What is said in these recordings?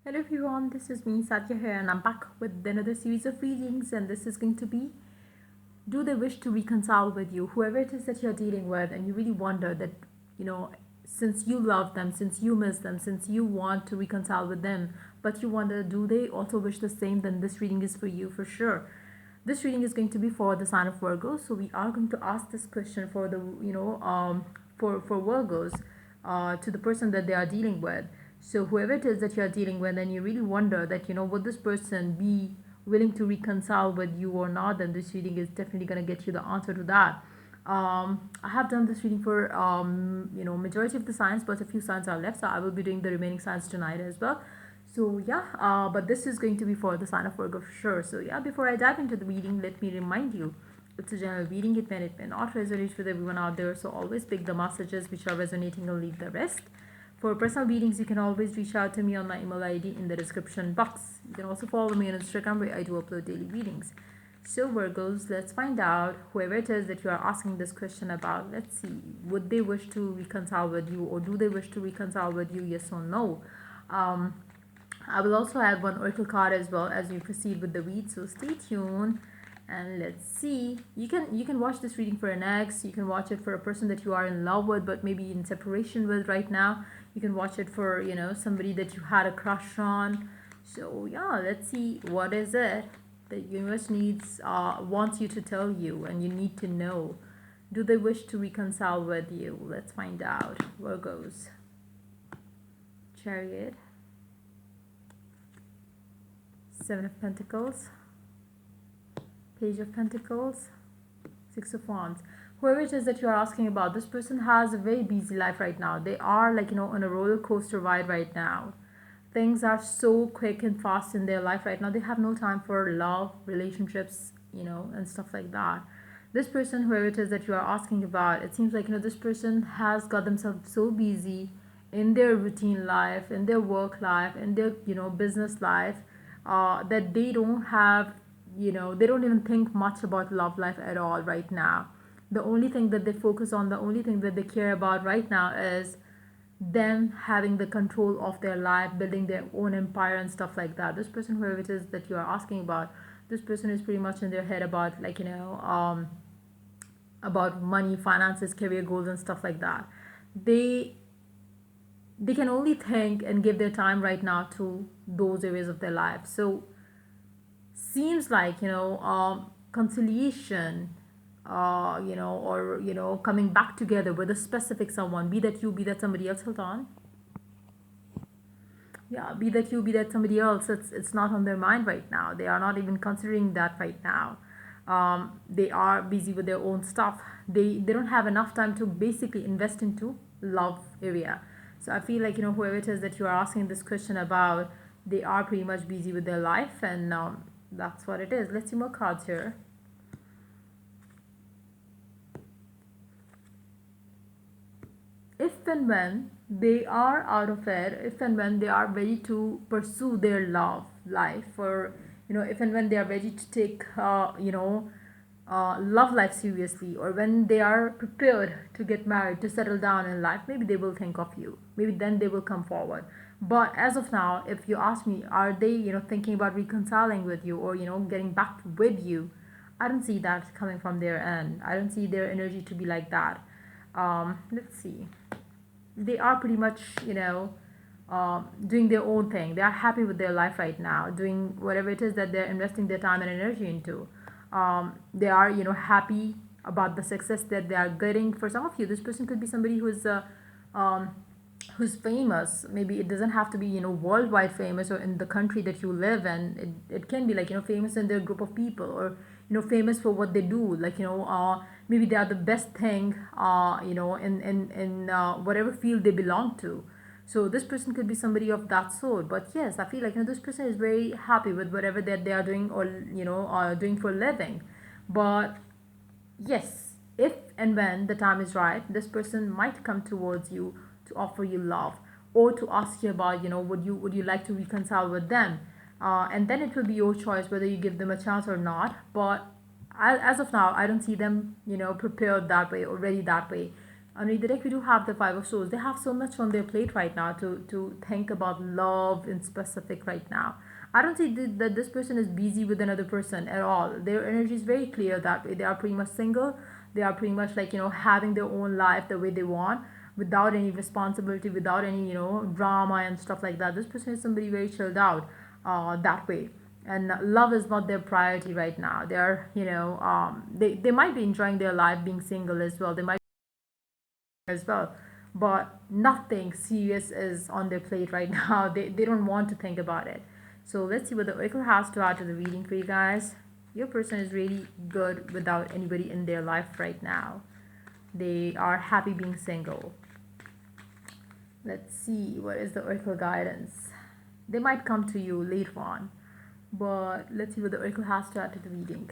Hello everyone, this is me Satya here and I'm back with another series of readings, and this is going to be, do they wish to reconcile with you? Whoever it is that you're dealing with and you really wonder that, you know, since you love them, since you miss them, since you want to reconcile with them, but you wonder, do they also wish the same? Then this reading is for you for sure. This reading is going to be for the sign of Virgo. So we are going to ask this question for the, for Virgos, to the person that they are dealing with. So whoever it is that you are dealing with, and you really wonder that, would this person be willing to reconcile with you or not, then this reading is definitely going to get you the answer to that. I have done this reading for majority of the signs, but a few signs are left, so I will be doing the remaining signs tonight as well. So yeah, but this is going to be for the sign of Virgo for sure. So yeah, before I dive into the reading, let me remind you, it's a general reading. It may not resonate with everyone out there, so always pick the messages which are resonating and leave the rest. For personal readings, you can always reach out to me on my email ID in the description box. You can also follow me on Instagram, where I do upload daily readings. So Virgos, let's find out whoever it is that you are asking this question about. Let's see, would they wish to reconcile with you, or do they wish to reconcile with you? Yes or no. Um, I will also add one oracle card as well as we proceed with the read. So stay tuned and let's see. You can watch this reading for an ex. You can watch it for a person that you are in love with, but maybe in separation with right now. You can watch it for somebody that you had a crush on. So yeah, let's see what is it the universe needs wants you to tell you, and you need to know. Do they wish to reconcile with you? Let's find out. Virgos. Chariot. Seven of Pentacles, Page of Pentacles, Six of Wands. Whoever it is that you are asking about, this person has a very busy life right now. They are like, on a roller coaster ride right now. Things are so quick and fast in their life right now. They have no time for love, relationships, and stuff like that. This person, whoever it is that you are asking about, it seems like, this person has got themselves so busy in their routine life, in their work life, in their, business life, that they don't have, they don't even think much about love life at all right now. The only thing that they focus on, the only thing that they care about right now is them having the control of their life, building their own empire and stuff like that. This person, whoever it is that you are asking about, this person is pretty much in their head about, like, about money, finances, career goals and stuff like that. They they can only think and give their time right now to those areas of their life. So seems like, conciliation, or coming back together with a specific someone, be that you, be that somebody else. Hold on. Yeah, be that you, be that somebody else, it's not on their mind right now. They are not even considering that right now. They are busy with their own stuff. They don't have enough time to basically invest into love area. So I feel like, whoever it is that you are asking this question about, they are pretty much busy with their life, and that's what it is. Let's see more cards here. If and when they are out of it, if and when they are ready to pursue their love life, or if and when they are ready to take love life seriously, or when they are prepared to get married, to settle down in life, maybe they will think of you. Maybe then they will come forward. But as of now, if you ask me, are they thinking about reconciling with you, or getting back with you, I don't see that coming from their end. I don't see their energy to be like that. Let's see. They are pretty much, doing their own thing. They are happy with their life right now, doing whatever it is that they're investing their time and energy into. They are, happy about the success that they are getting. For some of you, this person could be somebody um, who's famous. Maybe it doesn't have to be, worldwide famous, or in the country that you live in. It can be like, famous in their group of people, or famous for what they do, like, maybe they are the best thing, in whatever field they belong to. So this person could be somebody of that sort. But yes, I feel like, this person is very happy with whatever that they are doing, or doing for a living. But yes, if and when the time is right, this person might come towards you to offer you love, or to ask you about, would you like to reconcile with them, and then it will be your choice whether you give them a chance or not. But as of now, I don't see them, prepared that way or ready that way. Under the deck, we do have the Five of Swords. They have so much on their plate right now to think about love in specific right now. I don't see that this person is busy with another person at all. Their energy is very clear that way. They are pretty much single. They are pretty much like, having their own life the way they want without any responsibility, without any, drama and stuff like that. This person is somebody very chilled out that way. And love is not their priority right now. They are, they might be enjoying their life being single as well. They might as well, but nothing serious is on their plate right now. They don't want to think about it. So let's see what the oracle has to add to the reading for you guys. Your person is really good without anybody in their life right now. They are happy being single. Let's see what is the oracle guidance. They might come to you later on, but let's see what the oracle has to add to the reading.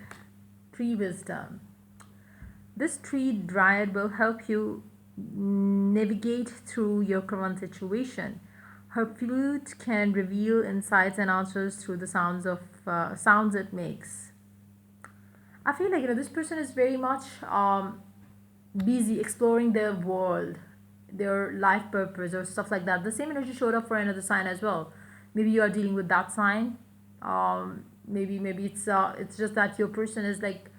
Tree wisdom. This tree dryad will help you navigate through your current situation. Her flute can reveal insights and answers through the sounds it makes. I feel like this person is very much busy exploring their world, their life purpose or stuff like that. The same energy showed up for another sign as well. Maybe you are dealing with that sign. Maybe it's just that your person is like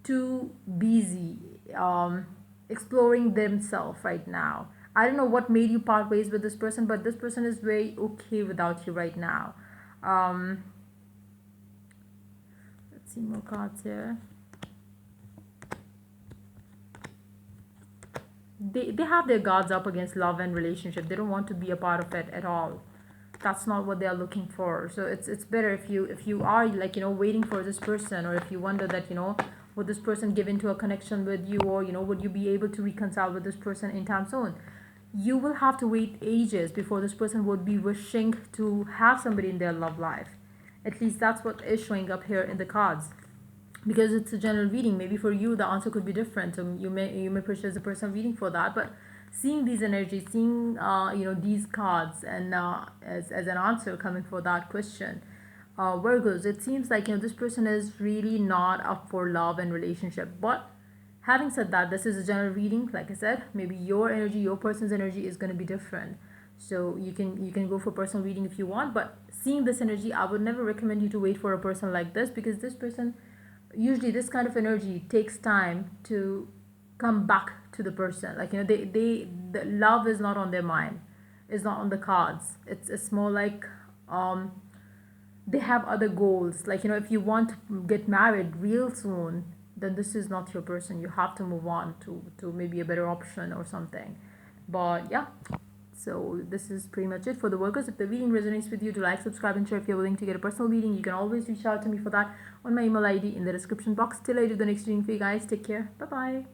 too busy exploring themselves right now. I don't know what made you part ways with this person, but this person is very okay without you right now. Let's see more cards here. They have their guards up against love and relationship. They don't want to be a part of it at all. That's not what they are looking for. So it's better if you are like waiting for this person, or if you wonder that would this person give into a connection with you, or would you be able to reconcile with this person in time soon. You will have to wait ages before this person would be wishing to have somebody in their love life. At least that's what is showing up here in the cards, because it's a general reading. Maybe for you the answer could be different, so you may purchase a personal reading for that. But seeing these energies, seeing these cards, and as an answer coming for that question, Virgos, it seems like this person is really not up for love and relationship. But having said that, this is a general reading. Like I said, maybe your energy, your person's energy is going to be different. So you can go for personal reading if you want. But seeing this energy, I would never recommend you to wait for a person like this, because this person, usually this kind of energy takes time to come back to the person. Like the love is not on their mind, is not on the cards. It's more like they have other goals. Like if you want to get married real soon, then this is not your person. You have to move on to maybe a better option or something. But yeah, so this is pretty much it for the workers. If the reading resonates with you, do like, subscribe, and share. If you're willing to get a personal reading, you can always reach out to me for that on my email ID in the description box. Till I do the next reading for you guys, take care. Bye bye.